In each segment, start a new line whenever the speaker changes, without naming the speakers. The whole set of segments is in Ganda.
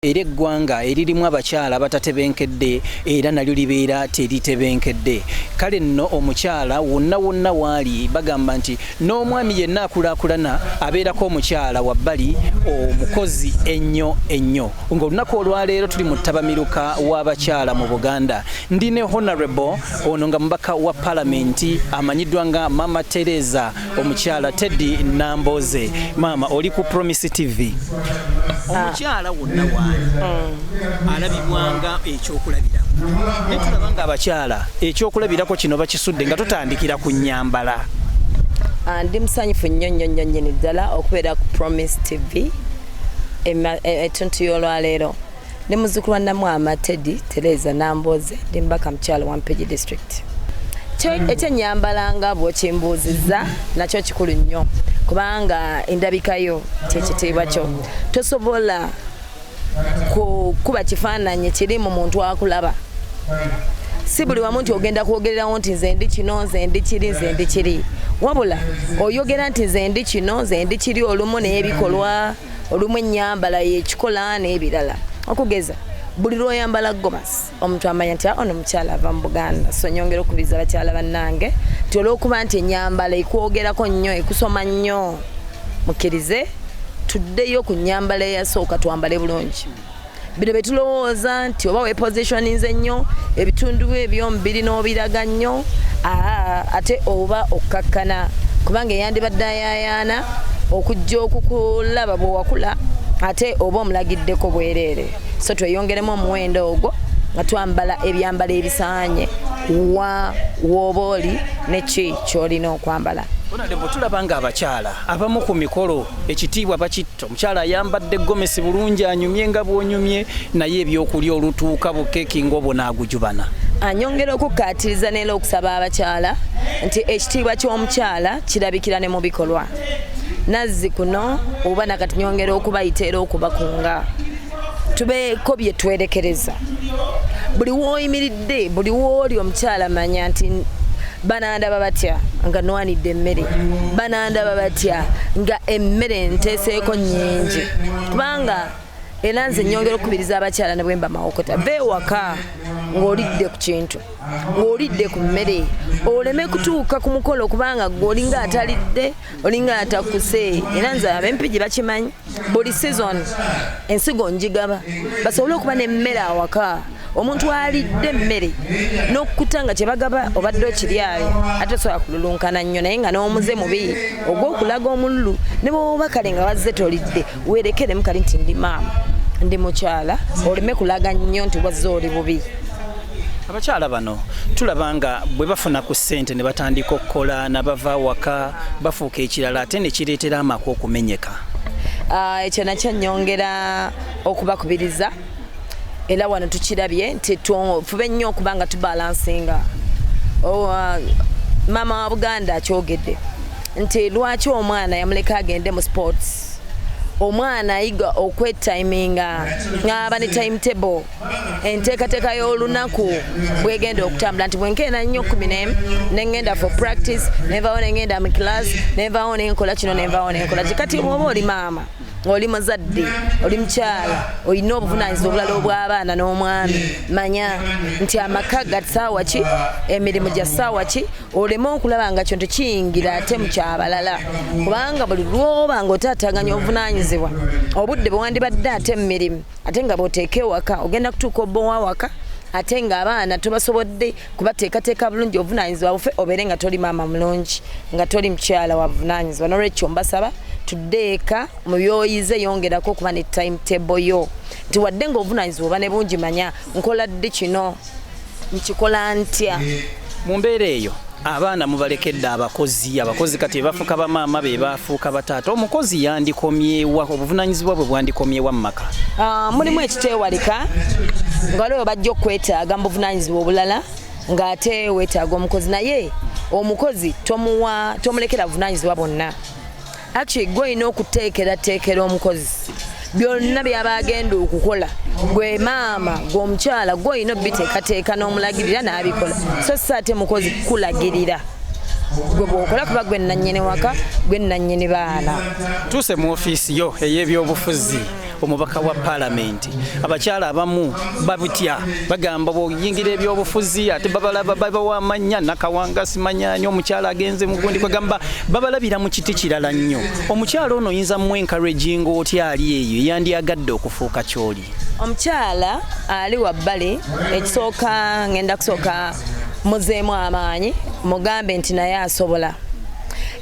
Era eggwanga eririmu abakyala abatatebenkedde era nalyo libeera teritebenkedde. Kale nno omukyala wonna waali bagamba nti n'omwami yenna akulaakulana abeerako omukyala wabbali omukozi ennyo. Ng'olunaku olwaleero tuli mu ttabamiruka w'abakyala mu Buganda. Ndi ne Honorable ono nga mubaka wa Palamenti amanyiddwa nga Mama Teresa omukyala Teddy Nambooze. Mama oli ku Promise TV. Omukyala wonna alabibwanga ekyokulabirako. Ne tulaba nga abakyala ekyokulabirako kino bakisudde nga tutandikira ku nnyambala.
Ndi musanyufu nnyo ddala okubeera ku Promise TV etuntu y'olwaleero. Ne muzzukulu wa Namwama Teddy Teresa Nambooze ndi mbaka mukyala wa Mpigi District. Ekyennyambala nga bw'okimbuuzizza nakyo kikulu nnyo kubanga endabikayo kyekitiibwa kyo. Tosobola kuba kifaananyi kiri mu muntu akulaba. Si buli wamu nti ogenda kwogererawo nti nze ndi kino, nze ndi kiri, nze ndi kiri. Wabula oyogera nti nze ndi kino, nze ndi kiri, olumu n'ebikolwa, olumu ennyambala y'ekikola n'ebirala. Okugeza buli lw'oyambala gomasi omuntu amanya nti ono mukyala ava mu Buganda. So nyongera okubiriza abakyala bannange nti olw'okuba nti ennyambala ekwogerako nnyo, ekusoma nnyo, mukkirize tuddeyo ku nnyambala eyasooka twambale bulungi. Bino bye tulowooza nti oba weepositioninze nnyo ebitundu eby'omubiri n'obiraga nnyo ate oba okkakkana kubanga eyandibadde ayaayaana okujja okukulaba bwe wakula ate oba omulagiddeko bwereere. So tweyongeremu omuwendo ogwo nga twambala ebyambalo ebisaanye w'oba oli ne ki ky'olina okwambala.
Bwe tulaba nga abakyala abamu ku mikolo ekitiibwa bakitta, omukyala ayambadde gomesi bulungi anyumye nga bw'onyumye naye ebyokulya olutuuka bukeeki ng'obwo n'agujubana.
Anyongera okukkaatiriza neera okusaba abakyala nti ekitiibwa ky'omukyala kirabikira ne mu bikolwa. Nazzi kuno oba nakati nyongera okubayita era okubakunga tubeeko bye twerekereza. Buli w'oyimiridde, buli w'oli omukyala manya nti banandaba batya nga nwanidde emmere, banandaba batya nga emmere nteeseeko nnyingi. Kubanga era nze nyongera okubiriza abakyala ne bwe mba mawokota beewaka ng'olidde ku kintu, ng'olidde ku mmere, oleme kutuuka ku mukolo kubanga ng'olinga atalidde, olinga atakuse. Era nze ab'Empigi bakimanyi buli season ensigo njigaba basobole okuba n'emmere awaka. Omuntu alidde emmere n'okkuta nga kye bagaba obadde okiryayo ate osobola kululunkana nnyo naye nga n'omuze mubi ogw'okulaga omululu ne bw'oba kale nga wazze tolidde weerekeremu kali nti ndi maama ndi mukyala oleme kulaga nnyo nti wazze oli bubi.
Abakyala bano tulaba nga bwe bafuna ku ssente ne batandika okukola nabava waka bafuuka ekirala ate ne kireetera amaka okumenyeka.
Ekyo nakyo nnyongera okubakubiriza. Era wano tukirabye nti tufube nnyo okuba nga tubalansinga. Maama wa Buganda akyogedde nti lwaki omwana yamuleka agende mu sports. Omwana ayiga okwetayiminga ng'aba ne timetable enteekateeka y'olunaku bwegenda okutambula nti bwenkeena nnyo 11 nengenda for practice nenvaawo nengenda mu class nenvaawo nenkola kino nenvaawo nenkola kikati oba oli maama oli muzadde oli mukyala olina obuvunaanyizibwa obulala obw'abaana n'omwami manya nti amaka ga ssaawa ki emirimu gya ssaawa ki oleme okulaba nga kintu kiyingira ate mu kyabalala kubanga buli lwoba nga otaataganya obuvunaanyizibwa obudde bwe wandibadde ate emirimu ate nga bw'oteeka ewaka ogenda kutuuka obba owawaka ate ng'abaana tobasobodde kubateekateeka bulungi obuvunaanyizibwa bufe obeere nga toli maama mulungi nga toli mukyala wa buvunaanyizibwa. N'olwekyo mbasaba tuddeeka mu byoyize yongerako okuba ne timetable yo nti wadde ng'obuvunaanyizibwa oba ne bungi manya nkola ddi kino nkikola ntya.
Mu mbeera eyo abaana mubalekedde abakozi kati bafuuka bamaama be bafuuka bataata. Omukozi yandikomyewa, obuvunaanyizibwa bwe bwandikomyewa mu maka.
Mulimu ekiteewalika nga waliwo bajja okwetaaga mu buvunaanyizibwa obulala ng'ate weetaaga omukozi naye omukozi tomulekera buvunaanyizibwa bonna. Actually gwe olina okuteekerateekera omukozi byonna byaba agenda okukola gwe maama gw'omukyala gwe olina obiteekateeka n'omulagirira n'abikola so si ate mukozi kulagirira gwe bw'okola kuba gwe nannyini waka gwe nannyini baana.
Tuuse mu ofiisi yo ey'ebyobufuzi omubaka wa paalamenti abakyala abamu babutya bagamba bw'oyingira ebyobufuzi ate babalaba babawa amannya Nakawanga simanyaani omukyala agenze mu gundi bagamba babalabira mu kiti kirala nnyo. Omukyala ono oyinza mu encouraging otya ali eyo yandyagadde okufuuka ky'oli?
Omukyala ali wabbali ekisooka ngenda kusooka muzeemu amaanyi mugambe nti naye asobola.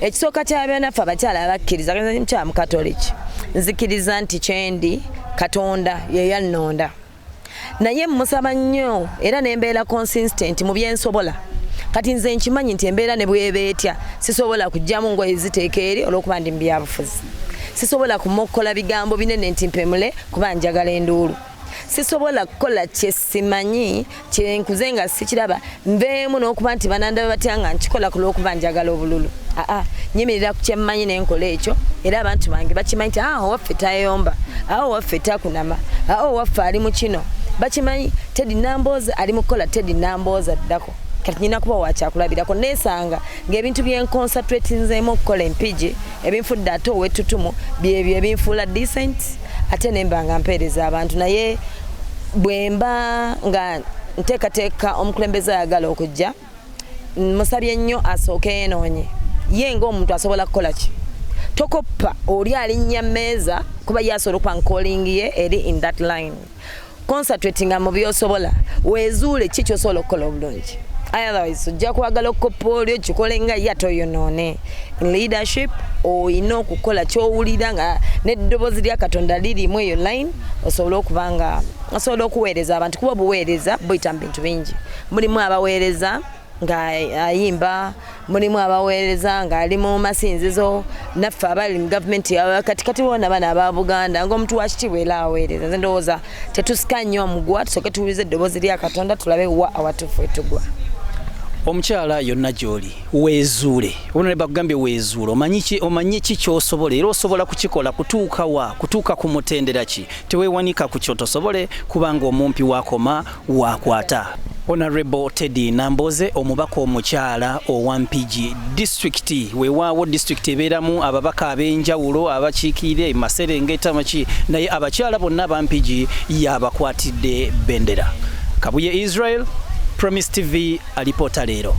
Ekisooka ky'abyonaffe abakyala abakkiriza mukyala mukatoliki nzikiriza nti kyendi Katonda ye yannonda naye mmusaba nnyo era nembeera consistent mu byensobola. Kati nze nkimanyi nti embeera ne bweba etya sisobola kujjamu ngoye ziteeka eri olw'okuba ndi mu byabufuzi. Sisobola kumukkola bigambo binene nti mpemule kuba njagala enduulu. Sisobola kukola kyesimanyi kyenkuze nga sikiraba nveemu n'okuba nti bananda batya nga nkikola ku lw'okuba njagala obululu. Nyimirira ku kyemmanyi n'enkola ekyo era abantu bange bakimanyi nti owaffe tayomba, owaffe takunama, owaffe ali mu kino. Bakimanyi Teddy Nambooza ali mu kukola Teddy Nambooza ddako. Kati nyina kuba wakyakulabirako neesanga ng'ebintu byenconcentratinzeemu okukola empigi ebinfudde ate ow'ettutumu byebyo ebinfuula decent ate nemba nga mpeereza abantu. Naye bwemba nga nteekateeka omukulembeze ayagala okujja musabye nnyo asooke yeenoonye ye ng'omuntu asobola kukola ki. Tokoppa oli alinnya mmeeza kuba yasobola okuba nkolingi ye eri in that line. Concentratinga mu byosobola weezuule ki ky'osobola okukola obulungi. Otherwise ojja kwagala okukoppa olyo kikole nga ye ate oyonoone. In leadership oyina okukola ky'owulira nga n'eddoboozi lya Katonda lirimu eyo line osobola okuba nga osobola okuweereza abantu kuba obuweereza buyita mu bintu bingi. Mulimu abaweereza nga ayimba, mulimu abaweereza nga ali mu masinzizo, naffe abali mu gavumenti katikati boona bana aba Buganda ng'omuntu wa kitiibwa era aweereza. Nze ndowooza tetusika nnyo omugwa tusooke tuwulize eddoboozi lya Katonda tulabe wa awatuufu etugwa.
Omukyala yonna gy'oli weezuule. Ono ne bakugambye weezuule omanyi ki ky'osobola era osobola kukikola kutuuka ku mutendera ki. Teweewanika ku kyotosobole kubanga omumpi wakoma wakwata. Honorable Teddy Nambooze omubaka omukyala owa Mpigi district weewaawo district ebeeramu ababaka ab'enjawulo abakiikirire Maserengeta maki naye abakyala bonna aba Mpigi yabakwatidde bendera. Kabuye Israel, Promise TV alipoota leero.